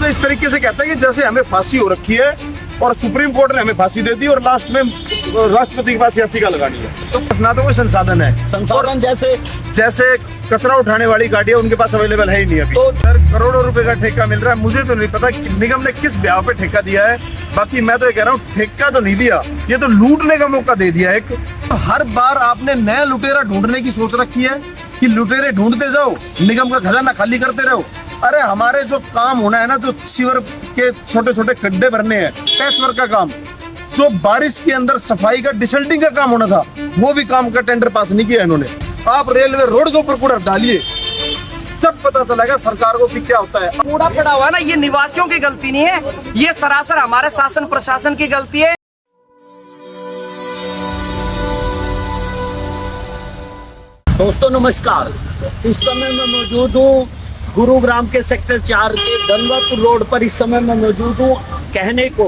तो इस तरीके से कहता है कि जैसे हमें फांसी हो रखी है और सुप्रीम कोर्ट ने हमें फांसी दे दी और लास्ट में राष्ट्रपति के पास याचिका लगानी है। तो ना तो कोई संसाधन है, संसाधन जैसे कचरा उठाने वाली गाड़ियां उनके पास अवेलेबल है ही नहीं अभी। तो करोड़ों रुपए का ठेका मिल रहा है। मुझे तो नहीं पता कि निगम ने किस ब्याह पे ठेका दिया है। बाकी मैं तो ये कह रहा हूँ, ठेका तो नहीं दिया, ये तो लूटने का मौका दे दिया एक। तो हर बार आपने नया लुटेरा ढूंढने की सोच रखी है कि लुटेरे ढूंढते जाओ, निगम का खजाना खाली करते रहो। अरे हमारे जो काम होना है ना, जो सीवर के छोटे छोटे गड्ढे भरने हैं, पैच वर्क का काम, जो बारिश के अंदर सफाई का डिसल्टिंग का काम होना था, वो भी काम का टेंडर पास नहीं किया इन्होंने। आप रेलवे रोड के ऊपर कूड़ा डालिए, सब पता चलेगा सरकार को कि क्या होता है। कूड़ा पड़ा हुआ ना, ये निवासियों की गलती नहीं है, ये सरासर हमारे शासन प्रशासन की गलती है। दोस्तों नमस्कार, इस समय मैं मौजूद हूँ गुरुग्राम के सेक्टर 4 के धनवापुर रोड पर। इस समय मैं मौजूद हूँ कहने को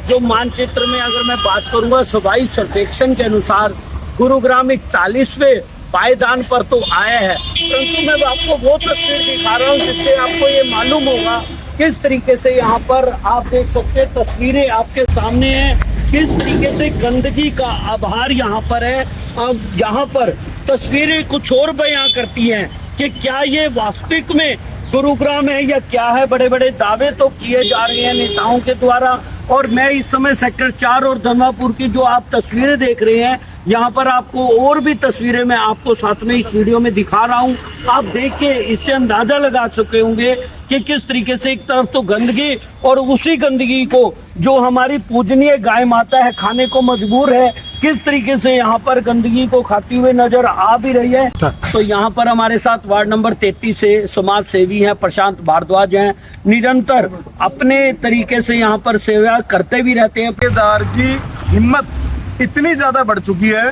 जो मानचित्र में अगर मैं बात करूंगा सफाई सर्वेक्षण के अनुसार गुरुग्राम 41वें पायदान पर तो आया है, परंतु मैं आपको वो तस्वीर दिखा रहा हूँ जिससे आपको ये मालूम होगा किस तरीके से यहाँ पर आप देख सकते हैं, तस्वीरें आपके सामने हैं, किस तरीके से गंदगी का आभार यहाँ पर है। अब यहाँ पर तस्वीरें कुछ और बयां करती हैं कि क्या ये वास्तविक में गुरुग्राम है या क्या है। बड़े बड़े दावे तो किए जा रहे हैं नेताओं के द्वारा। और मैं इस समय सेक्टर 4 और धनवापुर की जो आप तस्वीरें देख रहे हैं, यहाँ पर आपको और भी तस्वीरें मैं आपको साथ में इस वीडियो में दिखा रहा हूँ। आप देख के इससे अंदाजा लगा चुके होंगे कि किस तरीके से एक तरफ तो गंदगी और उसी गंदगी को जो हमारी पूजनीय गाय माता है खाने को मजबूर है, किस तरीके से यहाँ पर गंदगी को खाती हुए नजर आ भी रही है। तो यहाँ पर हमारे साथ वार्ड नंबर 33 से समाज सेवी हैं प्रशांत भारद्वाज हैं, निरंतर अपने तरीके से यहाँ पर सेवा करते भी रहते हैं। ठेकेदार की हिम्मत इतनी ज्यादा बढ़ चुकी है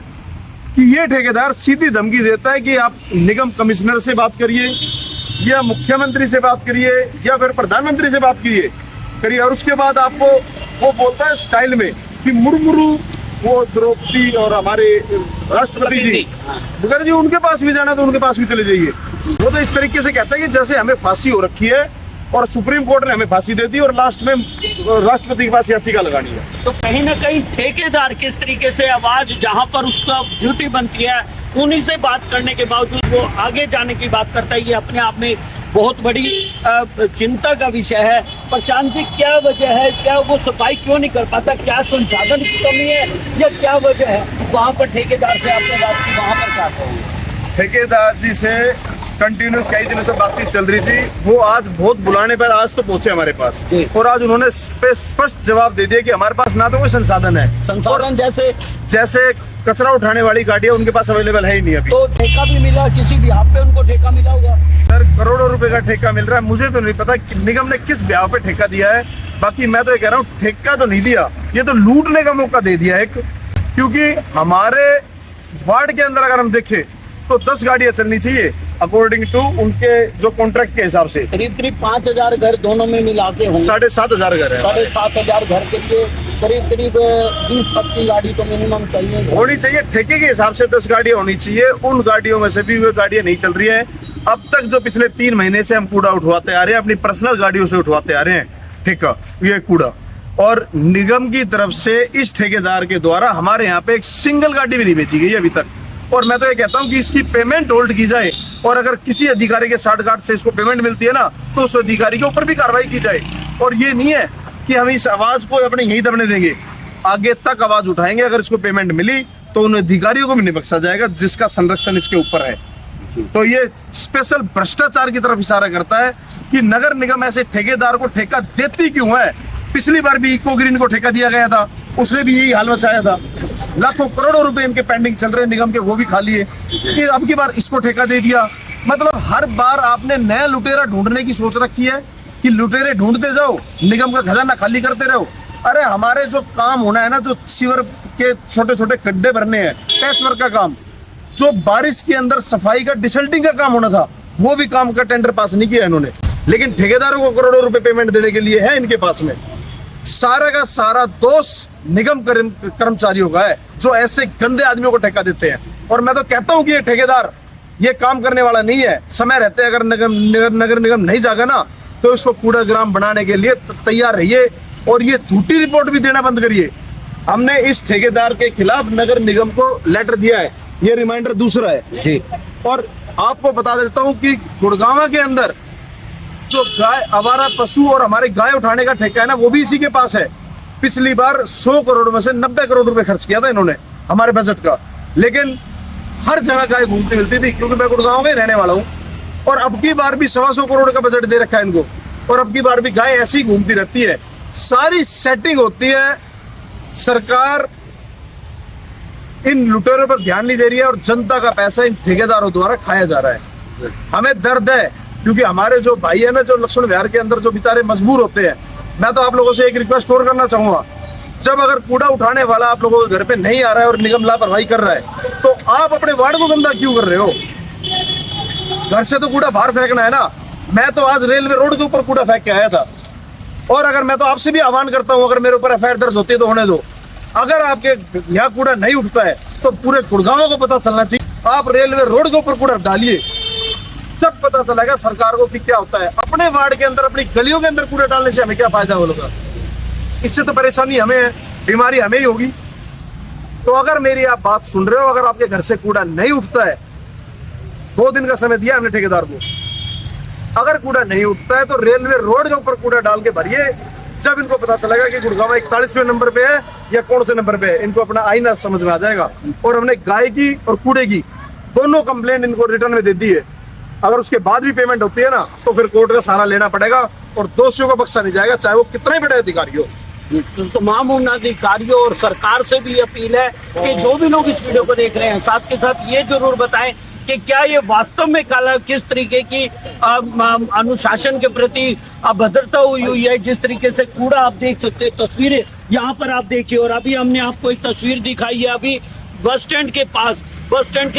कि ये ठेकेदार सीधी धमकी देता है कि आप निगम कमिश्नर से बात करिए या मुख्यमंत्री से बात करिए या फिर प्रधानमंत्री से बात करिए और उसके बाद आपको वो बोलता है स्टाइल में कि मुर्मुरु वो द्रौपदी और हमारे राष्ट्रपति जी मुखर्जी उनके पास भी जाना तो उनके पास भी चले जाइए। वो तो इस तरीके से कहता है कि जैसे हमें फांसी हो रखी है और सुप्रीम कोर्ट ने हमें फांसी दे दी और लास्ट में राष्ट्रपति के पास याचिका लगानी है। तो कहीं ना कहीं ठेकेदार किस तरीके से आवाज जहां पर उसका ड्यूटी बनती है उन्हीं से बात करने के बावजूद वो आगे जाने की बात करता है, ये अपने आप में बहुत बड़ी चिंता का विषय है। प्रशांत जी, क्या वजह है, क्या वो सफाई क्यों नहीं कर पाता, क्या संसाधन की कमी है या क्या वजह है? वहाँ पर ठेकेदार से आपने बात की, वहाँ पर क्या कहोगे? ठेकेदार जी से कंटिन्यू कई दिनों से बातचीत चल रही थी। वो आज बहुत बुलाने पर आज तो पहुंचे हमारे पास और आज उन्होंने स्पष्ट जवाब दे दिया कि हमारे पास ना तो कोई संसाधन है, संसाधन जैसे कचरा उठाने वाली गाड़ियां उनके पास अवेलेबल है ही नहीं अभी। तो ठेका भी मिला, किसी भी यहाँ पे उनको ठेका मिला होगा? सर करोड़ों रुपए का ठेका मिल रहा है। मुझे तो नहीं पता कि निगम ने किस ब्याह पे ठेका दिया है। बाकी मैं तो ये कह रहा हूँ, ठेका तो नहीं दिया, ये तो लूटने का मौका दे दिया एक। क्योंकि हमारे वार्ड के अंदर अगर हम देखें तो 10 गाड़ियां चलनी चाहिए अकॉर्डिंग टू उनके जो कॉन्ट्रैक्ट के हिसाब से। करीब 5000 घर दोनों में मिला के होंगे। 7500 घर है। 7500 घर के लिए करीब 20-25 गाड़ी तो मिनिमम चाहिए, होनी चाहिए। ठेके के हिसाब से 10 गाड़ियां होनी चाहिए। उन गाड़ियों में से भी वो गाड़ियां नहीं चल रही है। अब तक जो पिछले 3 महीने से हम कूड़ा उठवाते आ रहे हैं, अपनी पर्सनल गाड़ियों से उठवाते आ रहे हैं ठेका, ये कूड़ा, और निगम की तरफ से इस ठेकेदार के द्वारा हमारे यहाँ पे एक सिंगल गाड़ी भी नहीं बेची गई अभी तक। और मैं तो ये कहता हूँ कि इसकी पेमेंट होल्ड की जाए और अगर किसी अधिकारी के साठगांठ से इसको पेमेंट मिलती है ना तो उस अधिकारी के ऊपर भी कार्रवाई की जाए। और ये नहीं है कि हम इस आवाज को अपने यहीं दबने देंगे, आगे तक आवाज उठाएंगे। अगर इसको पेमेंट मिली तो उन अधिकारियों को भी नहीं बख्शा जाएगा जिसका संरक्षण इसके ऊपर है। तो ये स्पेशल भ्रष्टाचार की तरफ इशारा करता है कि नगर निगम ऐसे ठेकेदार को ठेका देती क्यों है। पिछली बार भी इको ग्रीन को ठेका दिया गया था, उसने भी यही हाल मचाया था। लाखों करोड़ों रुपए इनके पेंडिंग चल रहे हैं निगम के, वो भी खा लिए। कि अब की बार इसको ठेका दे दिया। मतलब हर बार आपने नया लुटेरा ढूंढने की सोच रखी है कि लुटेरे ढूंढते जाओ, निगम का खजाना खाली करते रहो। अरे हमारे जो काम होना है ना, जो सीवर के छोटे छोटे गड्ढे भरने हैं, पैच वर्क का काम, जो बारिश के अंदर सफाई का डिसल्टिंग का काम होना था, वो भी काम का टेंडर पास नहीं किया इन्होंने। लेकिन ठेकेदारों को करोड़ों रुपए पेमेंट देने के लिए है इनके पास में। सारा का सारा दोष निगम कर्मचारियों का है जो ऐसे गंदे आदमियों को ठेका देते हैं। और मैं तो कहता हूं कि ये ठेकेदार ये काम करने वाला नहीं है। समय रहते अगर नगर निगम नहीं जागा ना तो इसको कूड़ाग्राम बनाने के लिए तैयार रहिए और ये झूठी रिपोर्ट भी देना बंद करिए। हमने इस ठेकेदार के खिलाफ नगर निगम को लेटर दिया है, ये रिमाइंडर दूसरा है जी। और आपको बता देता हूं कि गुड़गांव के अंदर जो गाय, आवारा पशु और हमारे गाय उठाने का ठेका है ना, वो भी इसी के पास है। पिछली बार 100 करोड़ में से 90 करोड़ रुपए खर्च किया था इन्होंने हमारे बजट का, लेकिन हर जगह गाय घूमती मिलती थी, क्योंकि मैं गुड़गांव में रहने वाला हूँ। और अब की बार भी 125 करोड़ का बजट दे रखा है इनको, और अब की बार भी गाय ऐसी घूमती रहती है। सारी सेटिंग होती है, सरकार इन लुटेरों पर ध्यान नहीं दे रही है और जनता का पैसा इन ठेकेदारों द्वारा खाया जा रहा है। हमें दर्द है, क्योंकि हमारे जो भाई है ना, जो लक्ष्मण विहार के अंदर जो बेचारे मजबूर होते हैं। मैं तो आप लोगों से एक रिक्वेस्ट और करना चाहूंगा, जब अगर कूड़ा उठाने वाला आप लोगों के घर पे नहीं आ रहा है और निगम लापरवाही कर रहा है, तो आप अपने वार्ड को गंदा क्यों कर रहे हो? घर से तो कूड़ा बाहर फेंकना है ना। मैं तो आज रेलवे रोड के ऊपर कूड़ा फेंक के आया था, और अगर मैं तो आपसे भी आह्वान करता हूं, अगर मेरे ऊपर एफआईआर दर्ज होती है तो होने दो। अगर आपके यहाँ कूड़ा नहीं उठता है तो पूरे गुड़गांव को पता चलना चाहिए। आप रेलवे रोड के ऊपर कूड़ा डालिए, सब पता चलेगा सरकार को कि क्या होता है। अपने वार्ड के अंदर, अपनी गलियों के अंदर कूड़ा डालने से हमें क्या फायदा होगा? इससे तो परेशानी हमें है, बीमारी हमें ही होगी। तो अगर मेरी आप बात सुन रहे हो, अगर आपके घर से कूड़ा नहीं उठता है, 2 दिन का समय दिया हमने ठेकेदार को, अगर कूड़ा नहीं उठता है तो रेलवे रोड के ऊपर कूड़ा डाल के भरिए। जब इनको पता चलेगा कि गुड़गांव 41वें नंबर पे है या कौन से नंबर पे है, इनको अपना आईना समझ में आ जाएगा। और हमने गाय की और कूड़े की दोनों कंप्लेंट इनको रिटर्न में दे दी है। अगर उसके बाद भी पेमेंट होती है ना, तो फिर कोर्ट का सहारा लेना पड़ेगा और दोषियों को बख्शा नहीं जाएगा, चाहे वो कितने बड़े अधिकारी हो। तो तमाम अधिकारियों और सरकार से भी अपील है कि जो भी लोग इस वीडियो को देख रहे हैं, साथ के साथ ये जरूर बताएं कि क्या ये वास्तव में काला किस तरीके की अनुशासन के प्रति अभद्रता हुई है। जिस तरीके से कूड़ा आप देख सकते हैं, तस्वीरें यहाँ पर आप देखिए, और अभी हमने आपको एक तस्वीर दिखाई है, अभी बस स्टैंड के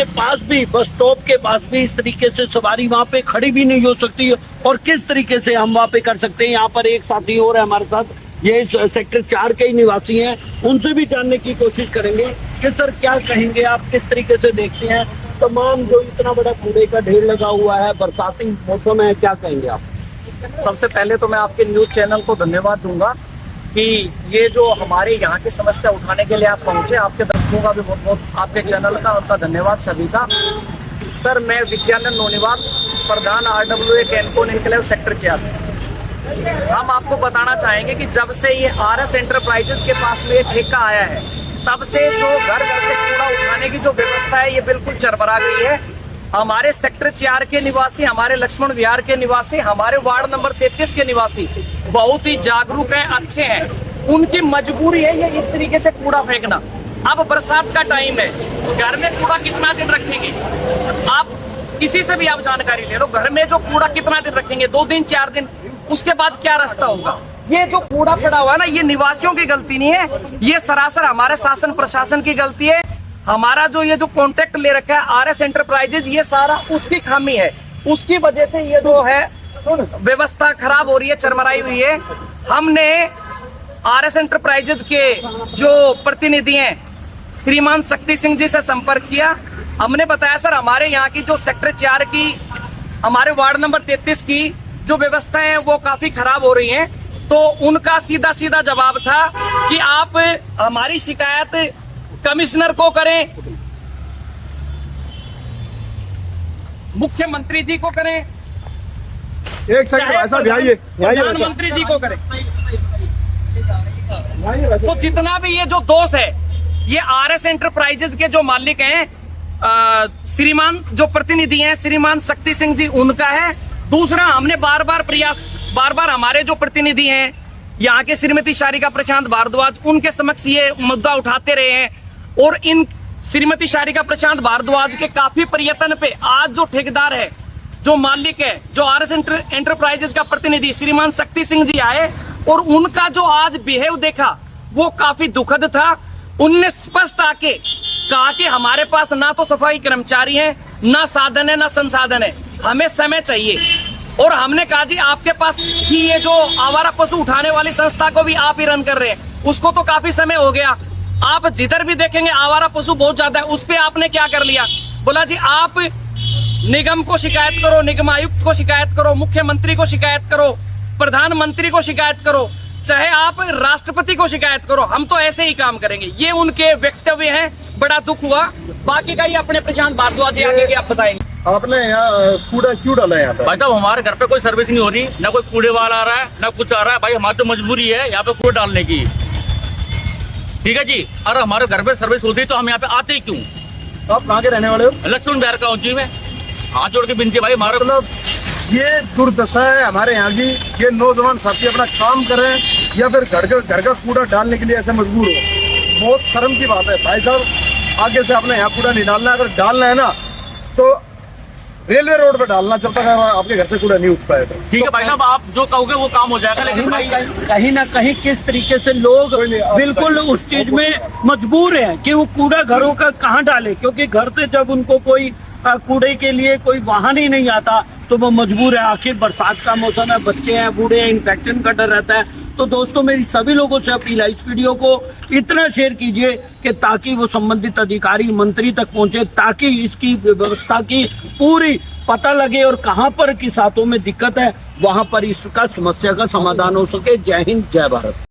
पास भी, बस स्टॉप के पास भी इस तरीके से सवारी वहाँ पे खड़ी भी नहीं हो सकती। और किस तरीके से हम वहाँ पे कर सकते हैं। यहाँ पर एक साथी और है हमारे साथ, ये सेक्टर 4 के ही निवासी हैं, उनसे भी जानने की कोशिश करेंगे कि सर क्या कहेंगे आप, किस तरीके से देखते हैं तमाम जो इतना बड़ा कूड़े का ढेर लगा हुआ है, बरसाती मौसम है, क्या कहेंगे आप? सबसे पहले तो मैं आपके न्यूज चैनल को धन्यवाद दूंगा कि ये जो हमारे यहाँ की समस्या उठाने के लिए आप पहुँचे। आपके दर्शकों का भी बहुत बहुत, आपके चैनल का उनका धन्यवाद सभी का। सर, मैं विज्ञानंद नोनीवाल, प्रधान RWA कैंपोन एनक्लेव सेक्टर 4। हम आपको बताना चाहेंगे कि जब से ये RS एंटरप्राइजेज के पास में ये ठेका आया है, तब से जो घर घर से कूड़ा उठाने की जो व्यवस्था है, ये बिल्कुल चरमरा गई है। हमारे सेक्टर 4 के निवासी, हमारे लक्ष्मण विहार के निवासी, हमारे वार्ड नंबर 33 के निवासी बहुत ही जागरूक हैं, अच्छे हैं। उनकी मजबूरी है ये इस तरीके से कूड़ा फेंकना। अब बरसात का टाइम है, घर में कूड़ा कितना दिन रखेंगे? आप किसी से भी आप जानकारी ले लो, घर में जो कूड़ा कितना दिन रखेंगे? 2 दिन, 4 दिन, उसके बाद क्या रास्ता होगा? ये जो कूड़ा पड़ा हुआ है ना, ये निवासियों की गलती नहीं है, ये सरासर हमारे शासन प्रशासन की गलती है। हमारा जो ये जो कॉन्ट्रैक्ट ले रखा है RS एंटरप्राइजेज, ये सारा उसकी खामी है। उसकी वजह से ये जो है व्यवस्था खराब हो रही है, चरमराई हुई है। हमने RS एंटरप्राइजेज के जो प्रतिनिधि हैं श्रीमान शक्ति सिंह जी से संपर्क किया। हमने बताया सर, हमारे यहाँ की जो सेक्टर 4 की, हमारे वार्ड नंबर 33 की जो व्यवस्थाएं हैं वो काफी खराब हो रही हैं। तो उनका सीधा सीधा जवाब था कि आप हमारी शिकायत कमिश्नर को करें, मुख्यमंत्री जी को करें, एक सेकंड ऐसा प्रधानमंत्री जी को करें। तो जितना भी ये जो दोष है, ये RS एंटरप्राइजेज के जो मालिक हैं, श्रीमान जो प्रतिनिधि हैं श्रीमान शक्ति सिंह जी, उनका है। दूसरा, हमने बार बार हमारे जो प्रतिनिधि हैं यहाँ के श्रीमती शारिका प्रशांत भारद्वाज, उनके समक्ष ये मुद्दा उठाते रहे हैं। और इन श्रीमती शारिका प्रशांत भारद्वाज के काफी प्रयत्न पे आज जो ठेकेदार है, जो मालिक है, जो RS एंटरप्राइजेज का प्रतिनिधि श्रीमान शक्ति सिंह जी आए, और उनका जो आज बिहेव देखा वो काफी दुखद था। उनने स्पष्ट आके कहा कि हमारे पास ना तो सफाई कर्मचारी हैं, ना साधन है, ना संसाधन है, हमें समय चाहिए। और हमने कहा जी आपके पास ही ये जो आवारा पशु उठाने वाली संस्था को भी आप ही रन कर रहे हैं, उसको तो काफी समय हो गया, आप जिधर भी देखेंगे आवारा पशु बहुत ज्यादा है। उस पे आपने क्या कर लिया? बोला जी आप निगम को शिकायत करो, निगम आयुक्त को शिकायत करो, मुख्यमंत्री को शिकायत करो, प्रधानमंत्री को शिकायत करो, चाहे आप राष्ट्रपति को शिकायत करो, हम तो ऐसे ही काम करेंगे। ये उनके वक्तव्य हैं, बड़ा दुख हुआ। बाकी का ही अपने प्रशांत भारद्वाज जी आगे के आप बताएंगे। आपने यहाँ कूड़ा क्यों डाला है यहाँ पे? भाई साहब हमारे घर पे कोई सर्विस नहीं हो रही, ना कोई कूड़े वाला आ रहा है ना कुछ आ रहा है। भाई हमारी तो मजबूरी है यहाँ पे कूड़ा डालने की, ठीक है जी। और हमारे घर पे सर्विस होती तो हम यहाँ पे आते ही क्यों? आप कहाँ के रहने वाले हो? लक्ष्मण बिहार का हूँ जी मैं। हाथ जोड़ के विनती है भाई, हमारा मतलब ये दुर्दशा है हमारे यहाँ की। ये नौजवान साथी अपना काम करें या फिर घर का कूड़ा डालने के लिए ऐसे मजबूर हो, बहुत शर्म की बात है। भाई साहब आगे से आपने यहाँ कूड़ा नहीं डालना है। अगर डालना है ना तो रेलवे रोड पे डालना, जब तक आपके घर से कूड़ा नहीं उठ पाएगा। ठीक है भाई साहब, आप जो कहोगे वो काम हो जाएगा। लेकिन भाई कहीं ना कहीं किस तरीके से लोग बिल्कुल उस चीज में मजबूर हैं कि वो कूड़ा घरों का कहाँ डाले, क्योंकि घर से जब उनको कोई कूड़े के लिए कोई वाहन ही नहीं आता तो वो मजबूर है। आखिर बरसात का मौसम है, बच्चे हैं, बूढ़े हैं, इन्फेक्शन का डर रहता है। तो दोस्तों मेरी सभी लोगों से अपील है, इस वीडियो को इतना शेयर कीजिए कि ताकि वो संबंधित अधिकारी मंत्री तक पहुंचे, ताकि इसकी व्यवस्था की पूरी पता लगे और कहां पर किस हाथों में दिक्कत है वहां पर इसका समस्या का समाधान हो सके। जय हिंद, जय भारत।